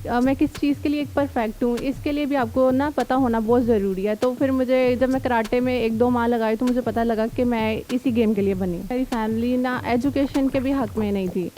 मैं किस चीज़ के लिए एक परफेक्ट हूँ, इसके लिए भी आपको ना पता होना बहुत ज़रूरी है। तो फिर मुझे जब मैं कराटे में 1-2 माह लगाई तो मुझे पता लगा कि मैं इसी गेम के लिए बनी। मेरी फैमिली ना एजुकेशन के भी हक़ में नहीं थी,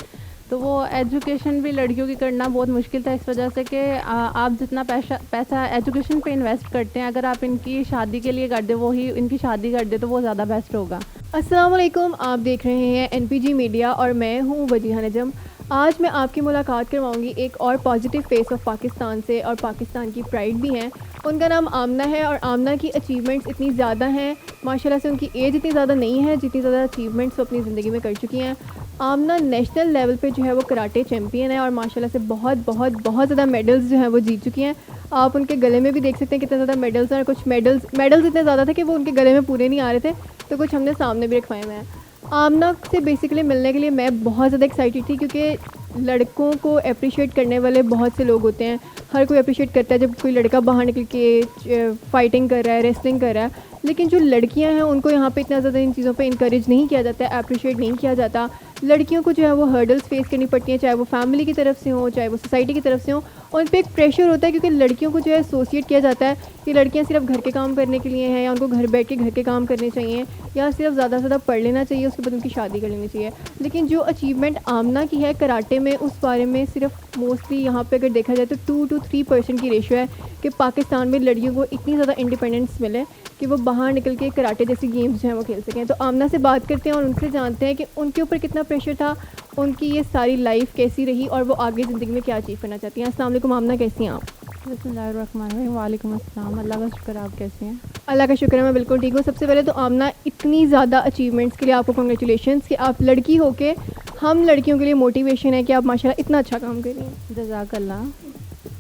तो वो एजुकेशन भी लड़कियों की करना बहुत मुश्किल था, इस वजह से कि आप जितना पैसा एजुकेशन पे इन्वेस्ट करते हैं, अगर आप इनकी शादी के लिए कर दें, वही इनकी शादी कर दें तो वो ज़्यादा बेस्ट होगा। अस्सलाम वालेकुम, आप देख रहे हैं एनपीजी मीडिया और मैं हूँ वजीहा नजम। आज मैं आपकी मुलाकात करवाऊंगी एक और पॉजिटिव फेस ऑफ पाकिस्तान से, और पाकिस्तान की प्राइड भी हैं। उनका नाम आमना है और आमना की अचीवमेंट्स इतनी ज़्यादा हैं, माशाल्लाह से उनकी एज इतनी ज़्यादा नहीं है जितनी ज़्यादा अचीवमेंट्स वो अपनी ज़िंदगी में कर चुकी हैं। आमना नेशनल लेवल पे जो है वो कराटे चैम्पियन है और माशाल्लाह से बहुत बहुत बहुत ज़्यादा मेडल्स जो हैं वो जीत चुकी हैं। आप उनके गले में भी देख सकते हैं कितने ज़्यादा मेडल्स हैं, और कुछ मेडल्स इतने ज़्यादा थे कि वो उनके गले में पूरे नहीं आ रहे थे, तो कुछ हमने सामने भी रखवाए हुए हैं। आमना से बेसिकली मिलने के लिए मैं बहुत ज़्यादा एक्साइटेड थी, क्योंकि लड़कों को अप्रिशिएट करने वाले बहुत से लोग होते हैं। हर कोई अप्रिशिएट करता है जब कोई लड़का बाहर निकल के फाइटिंग कर रहा है, रेसलिंग कर रहा है, लेकिन जो लड़कियां हैं उनको यहाँ पे इतना ज़्यादा इन चीज़ों पे इंकरेज नहीं किया जाता है, अप्रिशिएट नहीं किया जाता। लड़कियों को जो है वो हर्डल्स फेस करनी पड़ती हैं, चाहे वो फैमिली की तरफ से हो, चाहे वो सोसाइटी की तरफ से हो, और उन पर एक प्रेशर होता है, क्योंकि लड़कियों को जो है एसोसिएट किया जाता है कि लड़कियां सिर्फ घर के काम करने के लिए हैं, या उनको घर बैठ के घर के काम करने चाहिए, या सिर्फ ज़्यादा से ज़्यादा पढ़ लेना चाहिए, उसके बाद उनकी शादी कर लेनी चाहिए। लेकिन जो अचीवमेंट आमना की है कराटे में, उस बारे में सिर्फ मोस्टली यहाँ पे अगर देखा जाए तो 2 to 3% की रेशो है कि पाकिस्तान में लड़कियों को इतनी ज़्यादा इंडिपेंडेंस मिले कि वो बाहर निकल के कराटे जैसी गेम्स जो हैं वो खेल सकें। तो आमना से बात करते हैं और उनसे जानते हैं कि उनके ऊपर कितना प्रेशर था, उनकी ये सारी लाइफ कैसी रही और वो आगे ज़िंदगी में क्या अचीव करना चाहती हैं। अस्सलाम वालेकुम आमना, कैसी हैं आप? बिस्मिल्लाहिर्रहमानिर्रहीम। वालेकुम अस्सलाम। अल्लाह का शुक्र, आप कैसे हैं? अल्लाह का शुक्र है, मैं बिल्कुल ठीक हूँ। सबसे पहले तो आमना, इतनी ज़्यादा अचीवमेंट्स के लिए आपको कंग्रेचुलेशंस कि आप लड़की होके हम लड़कियों के लिए मोटिवेशन है कि आप माशाल्लाह इतना अच्छा काम कर रही हैं। जज़ाकल्लाह।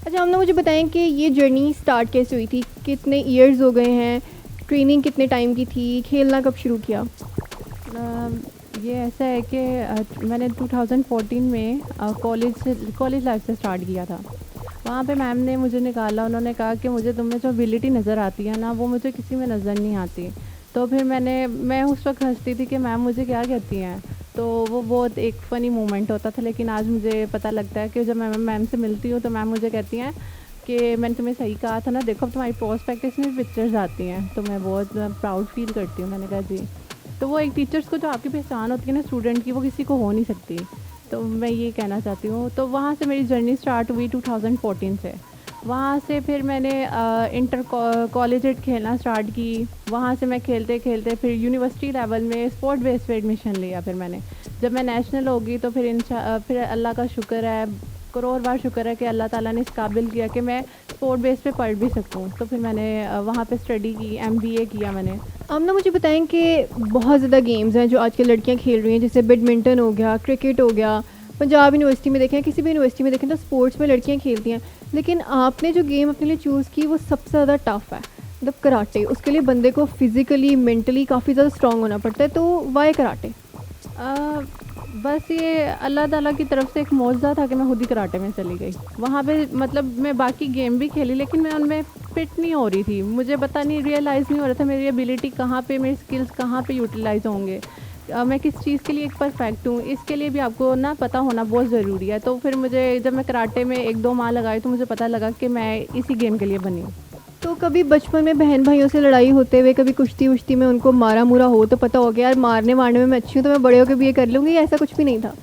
अच्छा आमना, मुझे बताएं कि ये जर्नी स्टार्ट कैसे हुई थी, कितने ईयर्स हो गए हैं, ट्रेनिंग कितने टाइम की थी, खेलना कब शुरू किया? ये ऐसा है कि मैंने 2014 में कॉलेज लाइफ से स्टार्ट किया था। वहाँ पे मैम ने मुझे निकाला, उन्होंने कहा कि मुझे तुम में जो एबिलिटी नज़र आती है ना, वो मुझे किसी में नज़र नहीं आती। तो फिर मैं उस वक्त हंसती थी कि मैम मुझे क्या कहती हैं, तो वो बहुत एक फ़नी मोमेंट होता था। लेकिन आज मुझे पता लगता है कि जब मैं मैम से मिलती हूँ तो मैम मुझे कहती हैं कि मैंने तुम्हें सही कहा था ना, देखो अब तुम्हारी प्रोस्पेक्टस में पिक्चर्स आती हैं, तो मैं बहुत प्राउड फील करती हूँ। मैंने कहा जी। तो वो एक टीचर्स को जो आपकी पहचान होती है ना स्टूडेंट की, वो किसी को हो नहीं सकती, तो मैं ये कहना चाहती हूँ। तो वहाँ से मेरी जर्नी स्टार्ट हुई 2014 से। वहाँ से फिर मैंने इंटर कॉलेजेट खेलना स्टार्ट की। वहाँ से मैं खेलते खेलते फिर यूनिवर्सिटी लेवल में स्पोर्ट बेस पे एडमिशन लिया। फिर मैंने जब मैं नेशनल होगी तो फिर अल्लाह का शुक्र है, करोड़ बार शुक्र है कि अल्लाह ताला ने इस काबिल किया कि मैं स्पोर्ट बेस पे पढ़ भी सकूँ। तो फिर मैंने वहाँ पे स्टडी की, MBA किया मैंने। आमना, मुझे बताएं कि बहुत ज़्यादा गेम्स हैं जो आजकल लड़कियां खेल रही हैं, जैसे बैडमिंटन हो गया, क्रिकेट हो गया। पंजाब यूनिवर्सिटी में देखें, किसी भी यूनिवर्सिटी में देखें तो स्पोर्ट्स में लड़कियां खेलती हैं, लेकिन आपने जो गेम अपने लिए चूज़ की वो सबसे ज़्यादा टफ़ है, मतलब कराटे। उसके लिए बंदे को फिज़िकली मेंटली काफ़ी ज़्यादा स्ट्रॉन्ग होना पड़ता है, तो वाई कराटे? बस ये अल्लाह ताला की तरफ से एक मौजज़ा था कि मैं खुद ही कराटे में चली गई। वहाँ पे मतलब मैं बाकी गेम भी खेली, लेकिन मैं उनमें फिट नहीं हो रही थी। मुझे पता नहीं, रियलाइज़ नहीं हो रहा था मेरी एबिलिटी कहाँ पे, मेरी स्किल्स कहाँ पे यूटिलाइज़ होंगे, मैं किस चीज़ के लिए एक परफेक्ट हूँ, इसके लिए भी आपको ना पता होना बहुत ज़रूरी है। तो फिर मुझे जब मैं कराटे में 1-2 माह लगाई तो मुझे पता लगा कि मैं इसी गेम के लिए बनी हूँ। तो कभी बचपन में बहन भाइयों से लड़ाई होते हुए, कभी कुश्ती वुश्ती में उनको मारा मुरा हो तो पता हो गया यार मारने वारने में मैं अच्छी हूँ तो मैं बड़े होकर भी ये कर लूँगी, ऐसा कुछ भी नहीं था?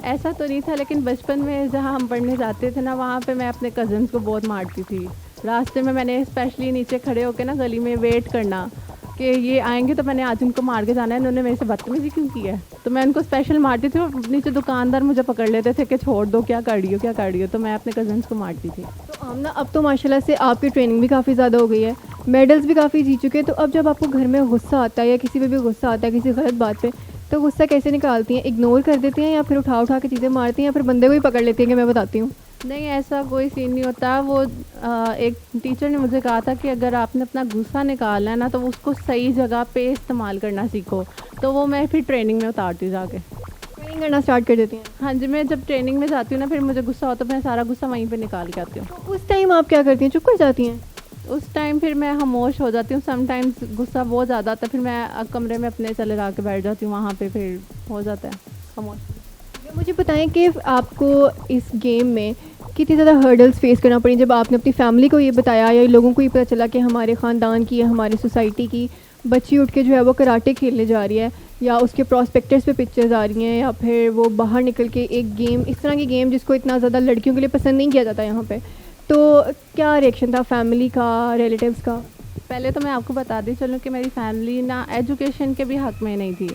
ऐसा तो नहीं था, लेकिन बचपन में जहाँ हम पढ़ने जाते थे ना, वहाँ पे मैं अपने कज़न्स को बहुत मारती थी। रास्ते में मैंने स्पेशली नीचे खड़े होकर ना गली में वेट करना कि ये आएंगे तो मैंने आज उनको मार के जाना है, इन्होंने मेरे से बदतमीजी क्यों की है, तो मैं उनको स्पेशल मारती थी और नीचे दुकानदार मुझे पकड़ लेते थे कि छोड़ दो, क्या कर रही हो क्या कर रही हो, तो मैं अपने कज़न्स को मारती थी। तो आमना, अब तो माशाल्लाह से आपकी ट्रेनिंग भी काफ़ी ज़्यादा हो गई है, मेडल्स भी काफ़ी जीत चुके हैं, तो अब जब आपको घर में गुस्सा आता है या किसी पे भी गुस्सा आता है किसी गलत बात पे, तो गुस्सा कैसे निकालती हैं? इग्नोर कर देती हैं या फिर उठा उठा के चीज़ें मारती हैं, या फिर बंदे को ही पकड़ लेती हैं कि मैं बताती हूँ? नहीं, ऐसा कोई सीन नहीं होता। वो एक टीचर ने मुझे कहा था कि अगर आपने अपना गुस्सा निकालना है ना, तो उसको सही जगह पे इस्तेमाल करना सीखो। तो वो मैं फिर ट्रेनिंग में उतारती हूँ जाके। ट्रेनिंग करना स्टार्ट कर देती हैं? हाँ जी, मैं जब ट्रेनिंग में जाती हूँ ना, फिर मुझे गुस्सा होता है, मैं सारा गुस्सा वहीं पे निकाल के आती हूँ। तो उस टाइम आप क्या करती हैं, चुप कर जाती हैं? उस टाइम फिर मैं खामोश हो जाती हूँ। समटाइम्स गुस्सा बहुत ज़्यादा आता है, फिर मैं कमरे में अपने चले लगा के बैठ जाती हूँ, वहाँ पे फिर हो जाता है खामोश। मुझे बताएं कि आपको इस गेम में कितनी ज़्यादा हर्डल्स फेस करना पड़ी जब आपने अपनी फैमिली को ये बताया या लोगों को ये पता चला कि हमारे ख़ानदान की या हमारे सोसाइटी की बच्ची उठ के जो है वो कराटे खेलने जा रही है, या उसके प्रॉस्पेक्टस पे पिक्चर्स आ रही हैं, या फिर वो बाहर निकल के एक गेम, इस तरह की गेम जिसको इतना ज़्यादा लड़कियों के लिए पसंद नहीं किया जाता यहाँ पे, तो क्या रिएक्शन था फैमिली का, रिलेटिव्स का? पहले तो मैं आपको बता दी चलूँ कि मेरी फैमिली ना एजुकेशन के भी हक़ में नहीं थी।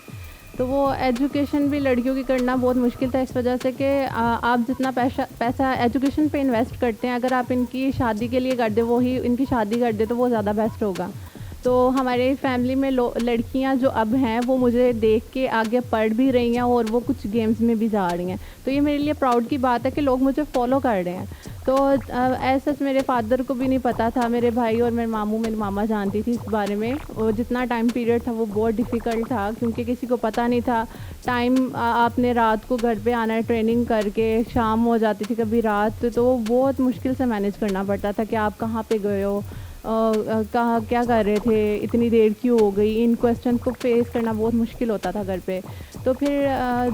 तो वो एजुकेशन भी लड़कियों की करना बहुत मुश्किल था, इस वजह से कि आप जितना पैसा एजुकेशन पे इन्वेस्ट करते हैं, अगर आप इनकी शादी के लिए कर दें, वही इनकी शादी कर दें तो वो ज़्यादा बेस्ट होगा। तो हमारे फैमिली में लड़कियां जो अब हैं वो मुझे देख के आगे पढ़ भी रही हैं और वो कुछ गेम्स में भी जा रही हैं। तो ये मेरे लिए प्राउड की बात है कि लोग मुझे फॉलो कर रहे हैं। तो ऐसा मेरे फादर को भी नहीं पता था, मेरे भाई और मेरे मामू मेरी मामा जानती थी इस बारे में। और जितना टाइम पीरियड था वो बहुत डिफ़िकल्ट था क्योंकि किसी को पता नहीं था। टाइम आपने रात को घर पे आना है ट्रेनिंग करके, शाम हो जाती थी कभी रात, तो बहुत मुश्किल से मैनेज करना पड़ता था कि आप कहाँ पे गए हो, कहाँ क्या कर रहे थे, इतनी देर क्यों हो गई। इन क्वेश्चन को फेस करना बहुत मुश्किल होता था घर पे। तो फिर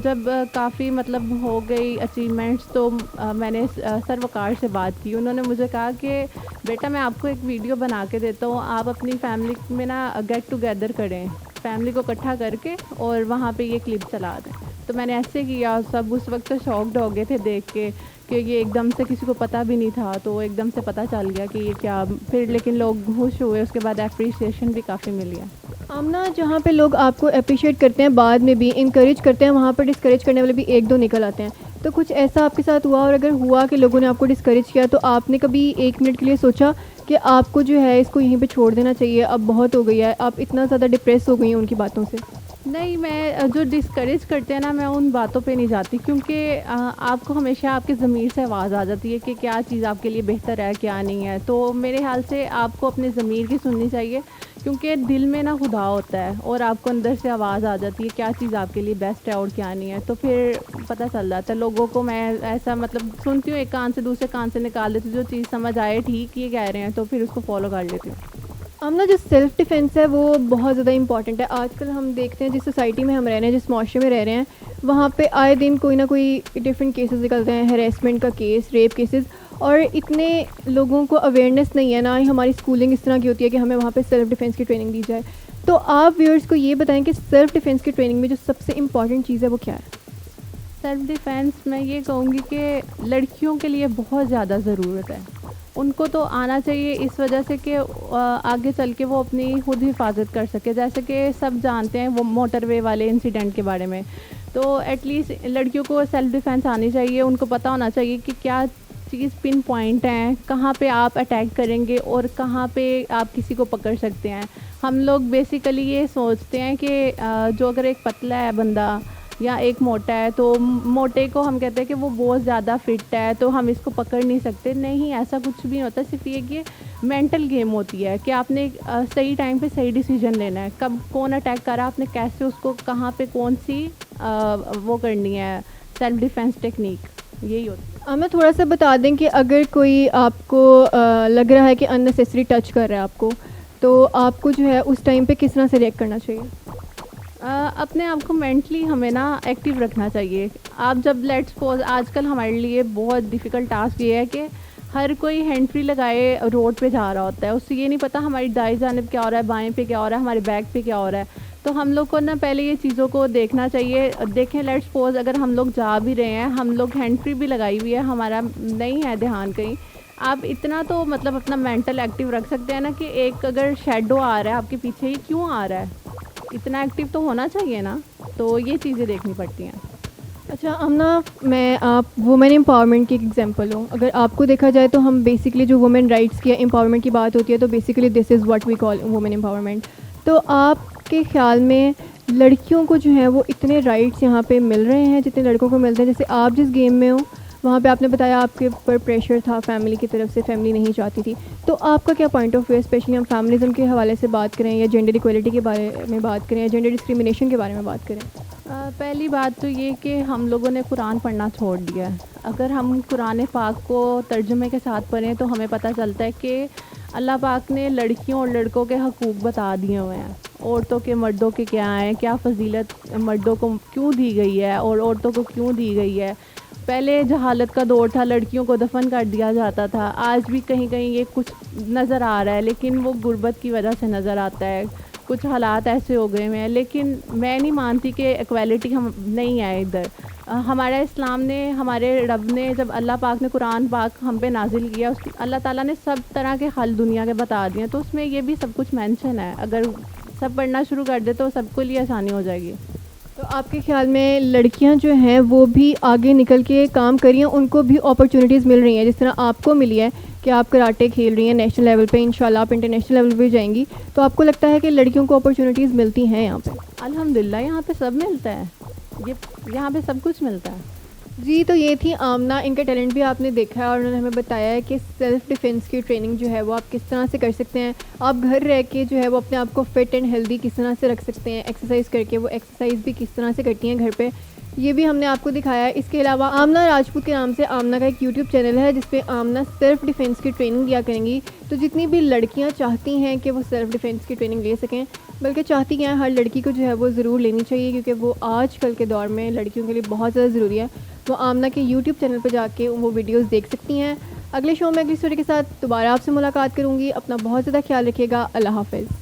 जब काफ़ी मतलब हो गई अचीवमेंट्स, तो मैंने सर वकार से बात की। उन्होंने मुझे कहा कि बेटा मैं आपको एक वीडियो बना के देता हूँ, आप अपनी फैमिली में ना गेट टुगेदर करें, फैमिली को इकट्ठा करके और वहाँ पे ये क्लिप चला दें। तो मैंने ऐसे किया। सब उस वक्त तो शॉक्ड हो गए थे देख के कि ये एकदम से किसी को पता भी नहीं था, तो एकदम से पता चल गया कि ये क्या। फिर लेकिन लोग खुश हुए, उसके बाद अप्रिसिएशन भी काफ़ी मिल गया। आमना, जहाँ पे लोग आपको अप्रिशिएट करते हैं, बाद में भी इंकरेज करते हैं, वहाँ पर डिस्करेज करने वाले भी एक दो निकल आते हैं। तो कुछ ऐसा आपके साथ हुआ? और अगर हुआ कि लोगों ने आपको डिस्करेज किया, तो आपने कभी एक मिनट के लिए सोचा कि आपको जो है इसको यहीं पे छोड़ देना चाहिए, अब बहुत हो गई है, आप इतना ज़्यादा डिप्रेस हो गई हैं उनकी बातों से? नहीं, मैं जो डिस्करेज करते हैं ना, मैं उन बातों पे नहीं जाती क्योंकि आपको हमेशा आपके ज़मीर से आवाज़ आ जाती है कि क्या चीज़ आपके लिए बेहतर है, क्या नहीं है। तो मेरे ख्याल से आपको अपने ज़मीर की सुननी चाहिए क्योंकि दिल में ना खुदा होता है और आपको अंदर से आवाज़ आ जाती है क्या चीज़ आपके लिए बेस्ट है और क्या नहीं है। तो फिर पता चल जाता है लोगों को। मैं ऐसा मतलब सुनती हूँ, एक कान से दूसरे कान से निकाल देती हूँ, जो चीज़ समझ आए ठीक ये कह रहे हैं तो फिर उसको फॉलो कर लेती हूँ। आमना, जो सेल्फ़ डिफेंस है वो बहुत ज़्यादा इंपॉर्टेंट है। आजकल हम देखते हैं जिस सोसाइटी में हम रह रहे हैं, जिस माशरे में रह रहे हैं, वहाँ पे आए दिन कोई ना कोई डिफरेंट केसेस निकलते हैं, हैरेसमेंट का केस, रेप केसेस, और इतने लोगों को अवेयरनेस नहीं है, ना ही हमारी स्कूलिंग इस तरह की होती है कि हमें वहाँ पे सेल्फ़ डिफेंस की ट्रेनिंग दी जाए। तो आप व्यूअर्स को ये बताएं कि सेल्फ़ डिफेंस की ट्रेनिंग में जो सबसे इम्पॉर्टेंट चीज़ है वो क्या है? सेल्फ़ डिफ़ेंस मैं ये कहूँगी कि लड़कियों के लिए बहुत ज़्यादा ज़रूरत है। उनको तो आना चाहिए इस वजह से कि आगे चल के वो अपनी खुद हिफाजत कर सके। जैसे कि सब जानते हैं वो मोटरवे वाले इंसिडेंट के बारे में, तो एटलीस्ट लड़कियों को सेल्फ़ डिफ़ेंस आनी चाहिए। उनको पता होना चाहिए कि क्या चीज़ पिन पॉइंट हैं, कहाँ पे आप अटैक करेंगे और कहाँ पे आप किसी को पकड़ सकते हैं। हम लोग बेसिकली ये सोचते हैं कि जो अगर एक पतला है बंदा या एक मोटा है, तो मोटे को हम कहते हैं कि वो बहुत ज़्यादा फिट है तो हम इसको पकड़ नहीं सकते। नहीं, ऐसा कुछ भी नहीं होता। सिर्फ ये मेंटल गेम होती है कि आपने सही टाइम पे सही डिसीजन लेना है। कब कौन अटैक करा, आपने कैसे उसको कहाँ पे कौन सी वो करनी है, सेल्फ डिफेंस टेक्निक, यही होती है। हमें थोड़ा सा बता दें कि अगर कोई आपको लग रहा है कि अननेसेसरी टच कर रहा है आपको, तो आपको जो है उस टाइम पे किस तरह से रिएक्ट करना चाहिए? अपने आप को मेंटली हमें ना एक्टिव रखना चाहिए। आप जब लेट्स सपोज, आजकल हमारे लिए बहुत डिफ़िकल्ट टास्क ये है कि हर कोई हैंड फ्री लगाए रोड पे जा रहा होता है, उससे ये नहीं पता हमारी दाएं जानिब क्या हो रहा है, बाएं पे क्या हो रहा है, हमारे बैक पे क्या हो रहा है। तो हम लोग को ना पहले ये चीज़ों को देखना चाहिए। देखें, लेट्स सपोज अगर हम लोग जा भी रहे हैं, हम लोग हैंड फ्री भी लगाई हुई है, हमारा नहीं है ध्यान कहीं, आप इतना तो मतलब अपना मेंटल एक्टिव रख सकते हैं ना कि एक अगर शेडो आ रहा है आपके पीछे, ही क्यों आ रहा है, इतना एक्टिव तो होना चाहिए ना। तो ये चीज़ें देखनी पड़ती हैं। अच्छा आमना, मैं आप वुमेन एम्पावरमेंट की एक एग्जांपल हूँ। अगर आपको देखा जाए तो हम बेसिकली जो वुमेन राइट्स की एम्पावरमेंट की बात होती है, तो basically this is what we call women empowerment. तो आपके ख्याल में लड़कियों को जो है वो इतने राइट्स यहाँ पे मिल रहे हैं जितने लड़कों को मिलते हैं? जैसे आप जिस गेम में हो वहाँ पे आपने बताया आपके ऊपर प्रेशर था फैमिली की तरफ से, फैमिली नहीं चाहती थी, तो आपका क्या पॉइंट ऑफ व्यू, स्पेशली हम फैमिलिज्म के हवाले से बात करें या जेंडर इक्वलिटी के बारे में बात करें या जेंडर डिस्क्रिमिनेशन के बारे में बात करें? पहली बात तो ये कि हम लोगों ने कुरान पढ़ना छोड़ दिया है। अगर हम कुरान पाक को तर्जुमे के साथ पढ़ें तो हमें पता चलता है कि अल्लाह पाक ने लड़कियों और लड़कों के हकूक़ बता दिए हुए हैं। औरतों के मर्दों के क्या हैं, क्या फ़जीलत मर्दों को क्यों दी गई है और औरतों को क्यों दी गई है। पहले जहालत का दौर था, लड़कियों को दफन कर दिया जाता था। आज भी कहीं कहीं ये कुछ नज़र आ रहा है, लेकिन वो गुर्बत की वजह से नज़र आता है। कुछ हालात ऐसे हो गए हैं, लेकिन मैं नहीं मानती कि इक्वालिटी हम नहीं है इधर। हमारे इस्लाम ने, हमारे रब ने, जब अल्लाह पाक ने कुरान पाक हम पे नाजिल किया, उस अल्लाह ताला ने सब तरह के हल दुनिया के बता दिए, तो उसमें ये भी सब कुछ मेंशन है। अगर सब पढ़ना शुरू कर दे तो सबके लिए आसानी हो जाएगी। तो आपके ख्याल में लड़कियां जो हैं वो भी आगे निकल के काम कर रही हैं, उनको भी अपॉर्चुनिटीज़ मिल रही हैं जिस तरह आपको मिली है कि आप कराटे खेल रही हैं नेशनल लेवल पे, इंशाल्लाह आप इंटरनेशनल लेवल पे जाएंगी, तो आपको लगता है कि लड़कियों को अपॉर्चुनिटीज़ मिलती हैं यहाँ पे? अल्हम्दुलिल्लाह यहाँ पे सब मिलता है, ये यहाँ पे सब कुछ मिलता है। जी, तो ये थी आमना, इनका टैलेंट भी आपने देखा है और उन्होंने हमें बताया है कि सेल्फ़ डिफेंस की ट्रेनिंग जो है वो आप किस तरह से कर सकते हैं। आप घर रह के जो है वो अपने आप को फ़िट एंड हेल्दी किस तरह से रख सकते हैं, एक्सरसाइज करके। वो एक्सरसाइज भी किस तरह से करती हैं घर पे, ये भी हमने आपको दिखाया है। इसके अलावा आमना राजपूत के नाम से आमना का एक यूट्यूब चैनल है जिस पे आमना सेल्फ़ डिफेंस की ट्रेनिंग दिया करेंगी। तो जितनी भी लड़कियां चाहती हैं कि वो सेल्फ़ डिफेंस की ट्रेनिंग ले सकें, बल्कि चाहती हैं हर लड़की को जो है वो ज़रूर लेनी चाहिए, क्योंकि वो आजकल के दौर में लड़कियों के लिए बहुत ज़्यादा ज़रूरी है। वो आमना के यूट्यूब चैनल पर जाके वो वीडियोस देख सकती हैं। अगले शो में अगली स्टोरी के साथ दोबारा आपसे मुलाकात करूँगी। अपना बहुत ज़्यादा ख्याल रखिएगा। अल्लाह हाफ़िज़।